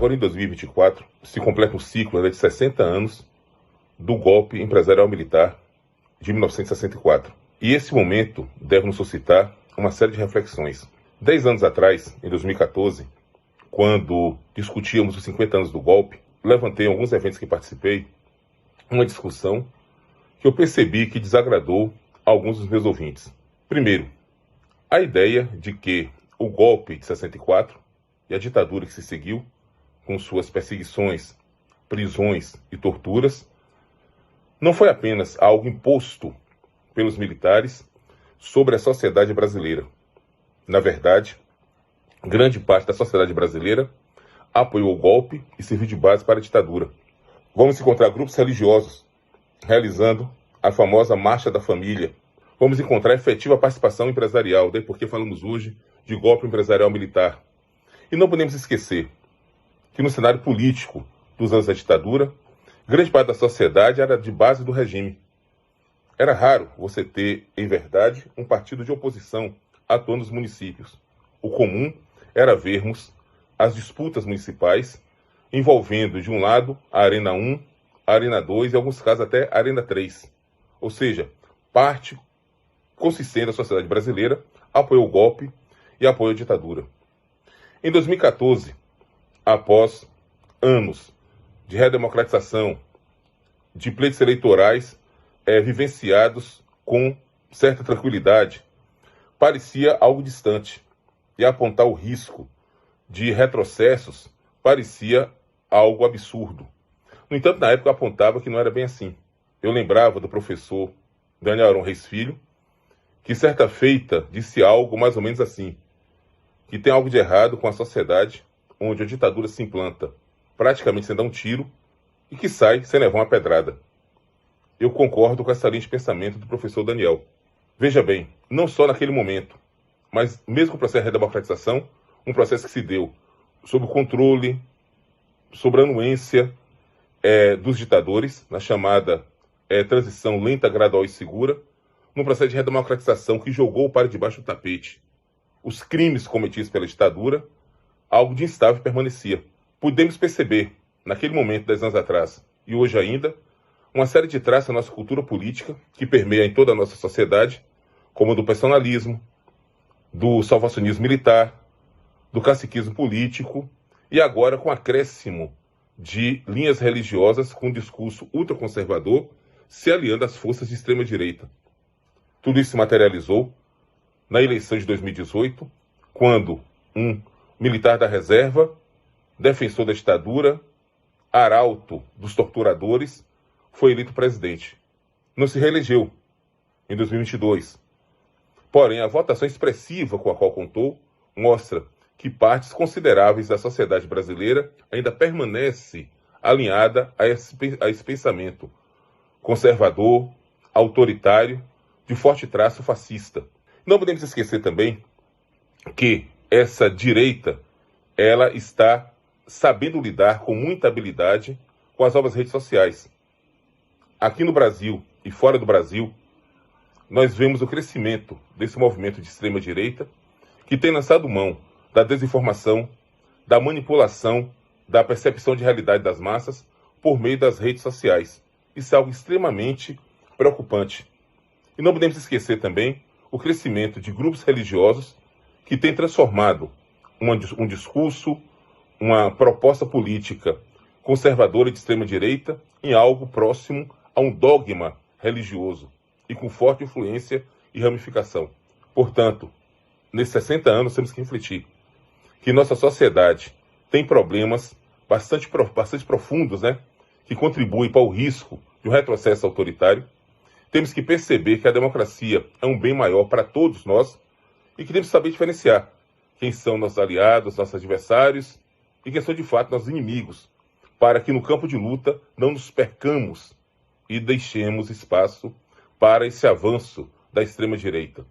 Agora, em 2024, se completa um ciclo de 60 anos do golpe empresarial militar de 1964. E esse momento deve nos suscitar uma série de reflexões. 10 anos atrás, em 2014, quando discutíamos os 50 anos do golpe, levantei em alguns eventos que participei uma discussão que eu percebi que desagradou alguns dos meus ouvintes. Primeiro, a ideia de que o golpe de 64 e a ditadura que se seguiu, com suas perseguições, prisões e torturas, não foi apenas algo imposto pelos militares sobre a sociedade brasileira. Na verdade, grande parte da sociedade brasileira apoiou o golpe e serviu de base para a ditadura. Vamos encontrar grupos religiosos realizando a famosa Marcha da Família. Vamos encontrar efetiva participação empresarial, daí porque falamos hoje de golpe empresarial militar. E não podemos esquecer que no cenário político dos anos da ditadura, grande parte da sociedade era de base do regime. Era raro você ter, em verdade, um partido de oposição atuando nos municípios. O comum era vermos as disputas municipais envolvendo, de um lado, a Arena 1, a Arena 2 e, em alguns casos, até a Arena 3. Ou seja, parte consistente da sociedade brasileira apoiou o golpe e apoiou a ditadura. Em 2014, após anos de redemocratização, de pleitos eleitorais vivenciados com certa tranquilidade, parecia algo distante. E apontar o risco de retrocessos parecia algo absurdo. No entanto, na época eu apontava que não era bem assim. Eu lembrava do professor Daniel Aron Reis Filho, que certa feita disse algo mais ou menos assim, que tem algo de errado com a sociedade onde a ditadura se implanta, praticamente sem dar um tiro, e que sai sem levar uma pedrada. Eu concordo com essa linha de pensamento do professor Daniel. Veja bem, não só naquele momento, mas mesmo o processo de redemocratização, um processo que se deu sob o controle, sob a anuência dos ditadores, na chamada transição lenta, gradual e segura, num processo de redemocratização que jogou para debaixo do tapete os crimes cometidos pela ditadura, algo de instável permanecia. Podemos perceber, naquele momento, 10 anos atrás, e hoje ainda, uma série de traços da nossa cultura política que permeia em toda a nossa sociedade, como do personalismo, do salvacionismo militar, do caciquismo político, e agora com acréscimo de linhas religiosas com um discurso ultraconservador se aliando às forças de extrema-direita. Tudo isso se materializou na eleição de 2018, quando um militar da reserva, defensor da ditadura, arauto dos torturadores, foi eleito presidente. Não se reelegeu em 2022. Porém, a votação expressiva com a qual contou mostra que partes consideráveis da sociedade brasileira ainda permanece alinhada a esse pensamento conservador, autoritário, de forte traço fascista. Não podemos esquecer também que essa direita ela está sabendo lidar com muita habilidade com as novas redes sociais. Aqui no Brasil e fora do Brasil, nós vemos o crescimento desse movimento de extrema-direita que tem lançado mão da desinformação, da manipulação, da percepção de realidade das massas por meio das redes sociais. Isso é algo extremamente preocupante. E não podemos esquecer também o crescimento de grupos religiosos que têm transformado um discurso, uma proposta política conservadora de extrema-direita em algo próximo a um dogma religioso e com forte influência e ramificação. Portanto, nesses 60 anos temos que refletir que nossa sociedade tem problemas bastante profundos, que contribuem para o risco de um retrocesso autoritário. Temos que perceber que a democracia é um bem maior para todos nós e que temos que saber diferenciar quem são nossos aliados, nossos adversários e quem são de fato nossos inimigos, para que no campo de luta não nos percamos e deixemos espaço para esse avanço da extrema-direita.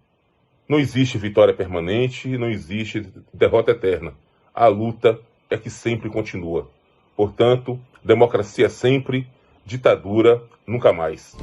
Não existe vitória permanente, não existe derrota eterna. A luta é que sempre continua. Portanto, democracia sempre, ditadura nunca mais.